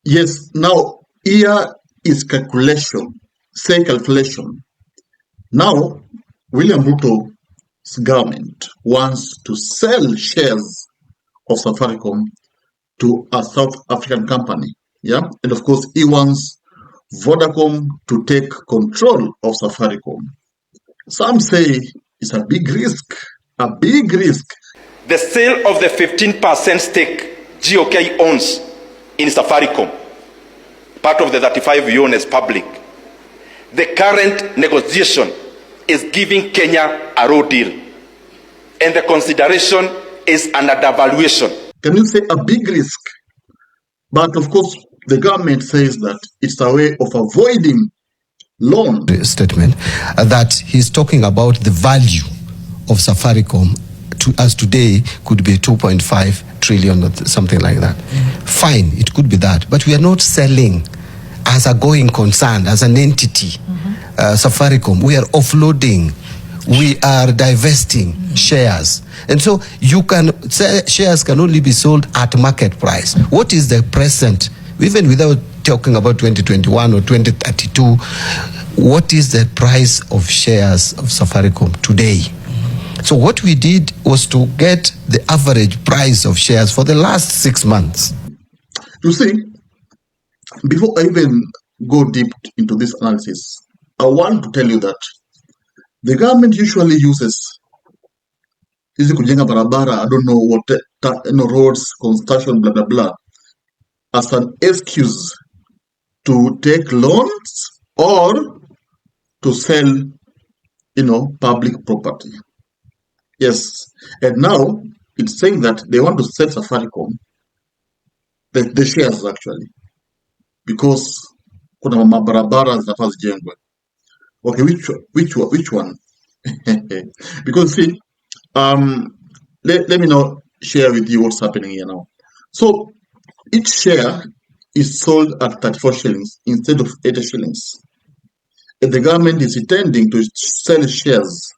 Yes, now here is calculation. Say calculation. Now, William Ruto's government wants to sell shares of Safaricom to a South African company. Yeah, and of course, he wants Vodacom to take control of Safaricom. Some say it's a big risk, a big risk. The sale of the 15% stake GOK owns in Safaricom, part of the 35 we own as public. The current negotiation is giving Kenya a raw deal, and the consideration is an undervaluation. Can you say a big risk? But of course, the government says that it's a way of avoiding loan. Statement that he's talking about the value of Safaricom as today could be 2.5 trillion or something like that. Fine, it could be that, but we are not selling as a going concern, as an entity. Safaricom, we are offloading, we are divesting shares, and so you can say shares can only be sold at market price. What is the present, even without talking about 2021 or 2032, what is the price of shares of Safaricom today? So what we did was to get the average price of shares for the last 6 months. You see, before I even go deep into this analysis, I want to tell you that the government usually uses hizi kujenga barabara, I don't know what, roads, construction, blah, blah, blah, as an excuse to take loans or to sell, public property. Yes, and now it's saying that they want to sell Safaricom, the shares actually, because kuna mabarabara zinafaa zijengwe. Okay, which one? Because see, let me now share with you what's happening here now. So each share is sold at 34 shillings instead of 80 shillings. And the government is intending to sell shares.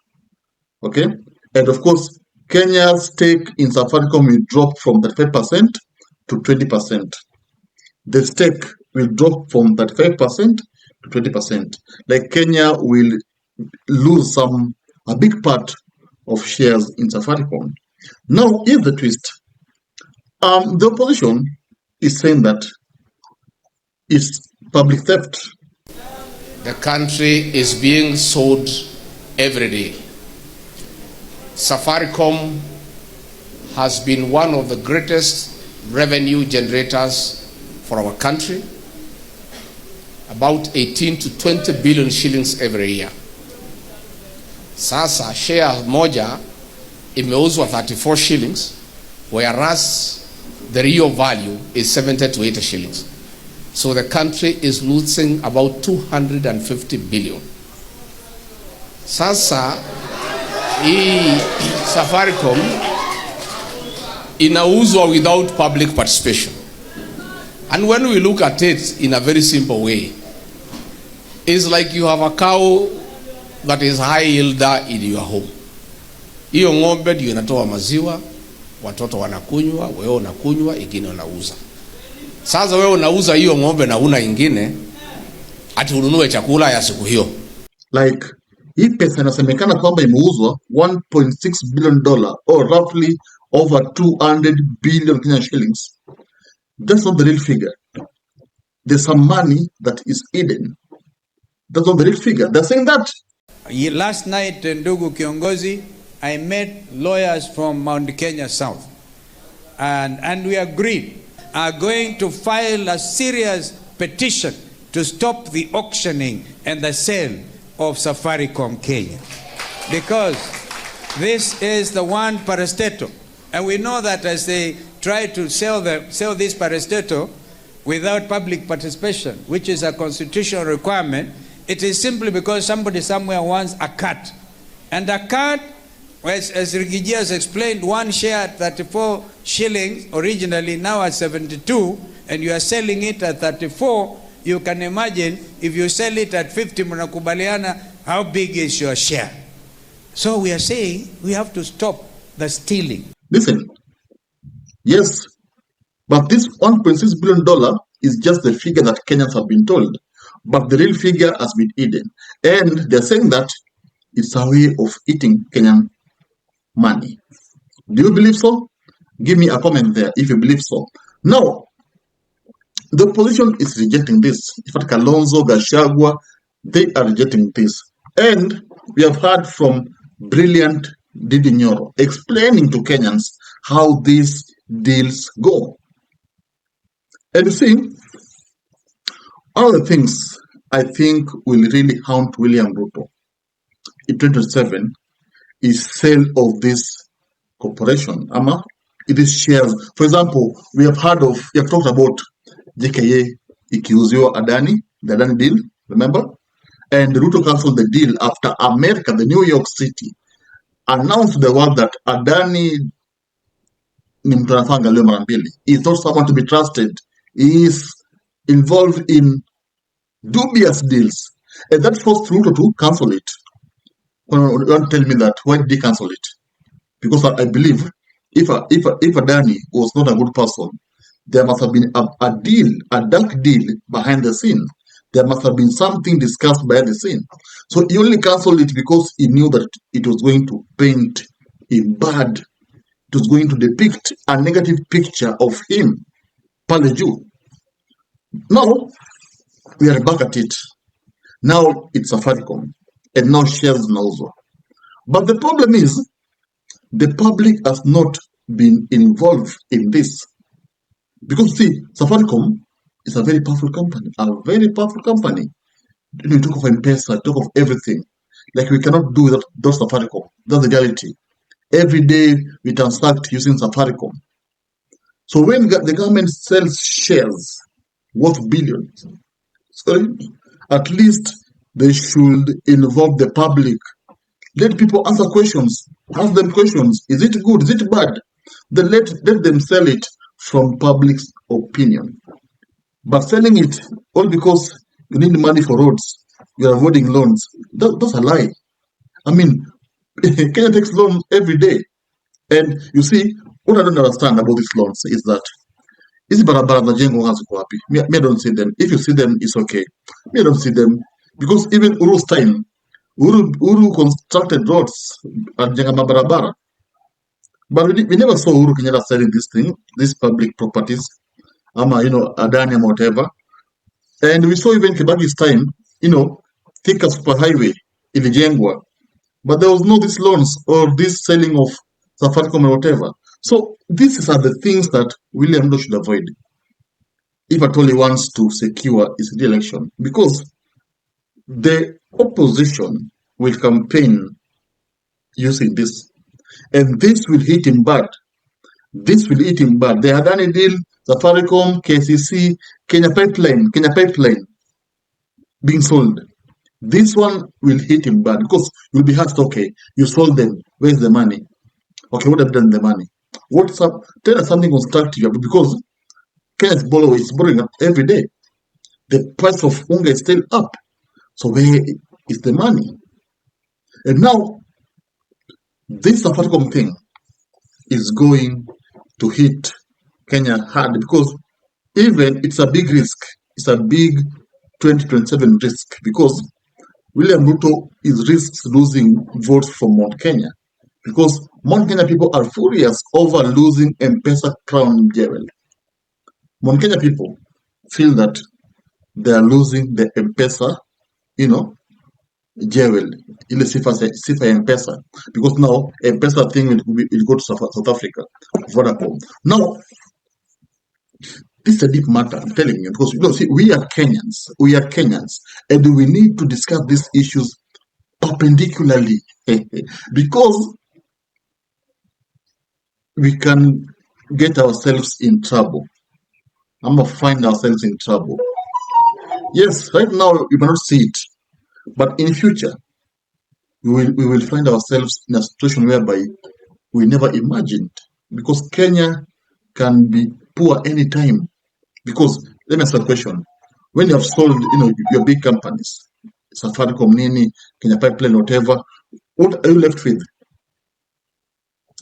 Okay? And of course, Kenya's stake in Safaricom will drop from 35% to 20%. The stake will drop from 35% to 20%. Like Kenya will lose a big part of shares in Safaricom. Now, here's the twist. The opposition is saying that it's public theft. The country is being sold every day. Safaricom has been one of the greatest revenue generators for our country, about 18 to 20 billion shillings every year. Sasa share moja imeuzwa 34 shillings, whereas the real value is 70 to 80 shillings. So the country is losing about 250 billion. Sasa hii Safaricom inauzwa without public participation. And when we look at it in a very simple way, it's like you have a cow that is high yielder in your home. Hiyo ng'ombe ndio inatoa maziwa, watoto wanakunywa, wewe unakunywa, ingine unauza. Sasa wewe unauza hiyo ng'ombe na una ingine, ati ununue chakula ya siku hiyo. Like, hii pesa inasemekana kwamba imeuzwa $1.6 billion or roughly over 200 billion Kenyan shillings. That's not the real figure. There's some money that is hidden. That's not the real figure. They're saying that. Last night, ndugu kiongozi, I met lawyers from Mount Kenya South. And we agreed, are going to file a serious petition to stop the auctioning and the sale of Safaricom Kenya. Because this is the one parastatal. And we know that as they try to sell this parastatal without public participation, which is a constitutional requirement, it is simply because somebody somewhere wants a cut. And a cut, as Rigiji has explained, one share at 34 shillings, originally now at 72, and you are selling it at 34, you can imagine if you sell it at 50, mnakubaliana, how big is your share? So we are saying we have to stop the stealing. Listen, yes, but this $1.6 billion is just the figure that Kenyans have been told, but the real figure has been hidden. And they're saying that it's a way of eating Kenyan money. Do you believe so? Give me a comment there if you believe so. Now, the opposition is rejecting this. In fact, Kalonzo, Gachagua, they are rejecting this. And we have heard from brilliant Didi Nyoro explaining to Kenyans how these deals go. And you see, all the things I think will really haunt William Ruto in 2027 is sale of this corporation. It is shares. For example, we have talked about JKA ikiuziwa Adani, the Adani deal, remember? And Ruto canceled the deal after America, the New York City, announced to the world that Adani ni mtu anafanga leo mara mbili. He is not someone to be trusted. He is involved in dubious deals. And that forced Ruto to cancel it. You want to tell me that, why did he cancel it? Because I believe if Adani was not a good person, there must have been a deal, a dark deal behind the scene. There must have been something discussed behind the scene. So he only cancelled it because he knew that it was going to paint him bad. It was going to depict a negative picture of him, pale juu. Now, we are back at it. Now it's Safaricom, and now shares also. But the problem is, the public has not been involved in this. Because see, Safaricom is a very powerful company, You talk of M-Pesa, talk of everything. Like we cannot do without Safaricom. That's the reality. Every day we transact using Safaricom. So when the government sells shares worth billions, at least they should involve the public. Let people answer questions. Ask them questions. Is it good? Is it bad? Then let them sell it from public's opinion. But selling it all because you need money for roads, you're avoiding loans, that's a lie. I mean, Kenya takes loans every day. And you see, what I don't understand about these loans is that hizi barabara za jengo haziko wapi? Me, I don't see them. If you see them, it's okay. Me, I don't see them. Because even Uru's time, Uru constructed roads and jenga mabarabara. But we never saw Uru Kenyatta selling these public properties, Adani or whatever. And we saw even Kibaki's time, Thika superhighway ilijengwa. But there was no these loans or this selling of Safaricom or whatever. So these are the things that William Ruto should avoid if at all he wants to secure his re-election. Because the opposition will campaign using this. And this will hit him bad. The Adani deal, Safaricom, KCC, Kenya Pipeline being sold. This one will hit him bad because you'll be asked, okay, you sold them. Where's the money? Okay, what have you done with the money? What's up? Tell us something constructive because Kenya's borrowing up every day. The price of unga is still up. So where is the money? And now, this Safaricom thing is going to hit Kenya hard because even it's a big risk. It's a big 2027 risk because William Ruto risks losing votes from Mount Kenya because Mount Kenya people are furious over losing M-Pesa crown jewel. Mount Kenya people feel that they are losing the M-Pesa, jewel, ile sifa ya M-Pesa, because now M-Pesa thing will go to South Africa, Vodacom. Now, this is a deep matter, I'm telling you, because we are Kenyans, and we need to discuss these issues perpendicularly, because we can get ourselves in trouble. I'm going to find ourselves in trouble. Yes, right now you cannot see it, but in future, we will find ourselves in a situation whereby we never imagined, because Kenya can be poor anytime. Because let me ask you a question: when you have sold, your big companies, Safaricom, Nini, Kenya Pipeline, whatever, what are you left with?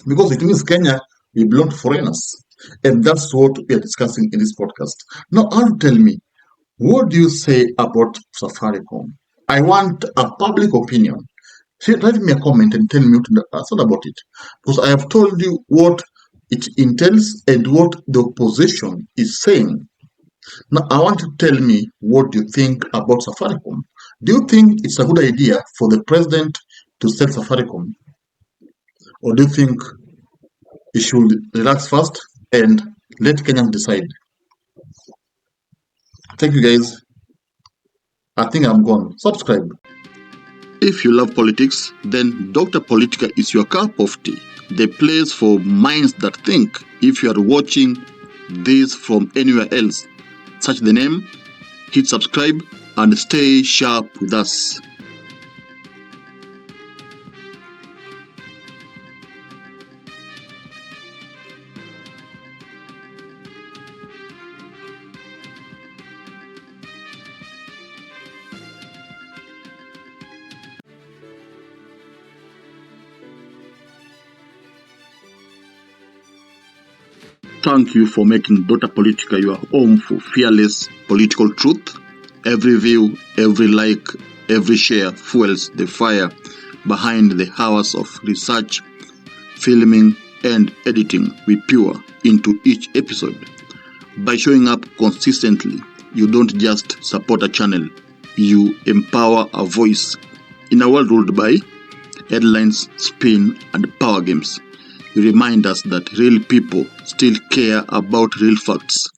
Because it means Kenya will belong to foreigners. And that's what we are discussing in this podcast. Now, tell me, what do you say about Safaricom? I want a public opinion. Write me a comment and tell me what you thought about it. Because I have told you what it entails and what the opposition is saying. Now, I want you to tell me what you think about Safaricom. Do you think it's a good idea for the president to sell Safaricom? Or do you think he should relax first and let Kenyans decide? Thank you, guys. I think I'm gone. Subscribe. If you love politics, then Dr. Politica is your cup of tea. The place for minds that think. If you are watching this from anywhere else, search the name, hit subscribe, and stay sharp with us. Thank you for making Dota Politica your home for fearless political truth. Every view, every like, every share fuels the fire behind the hours of research, filming, and editing we pour into each episode. By showing up consistently, you don't just support a channel, you empower a voice. In a world ruled by headlines, spin, and power games, you remind us that real people still care about real facts.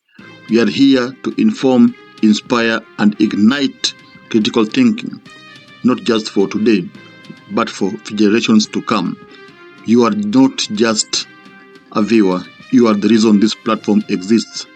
We are here to inform, inspire, and ignite critical thinking, not just for today, but for generations to come. You are not just a viewer, you are the reason this platform exists.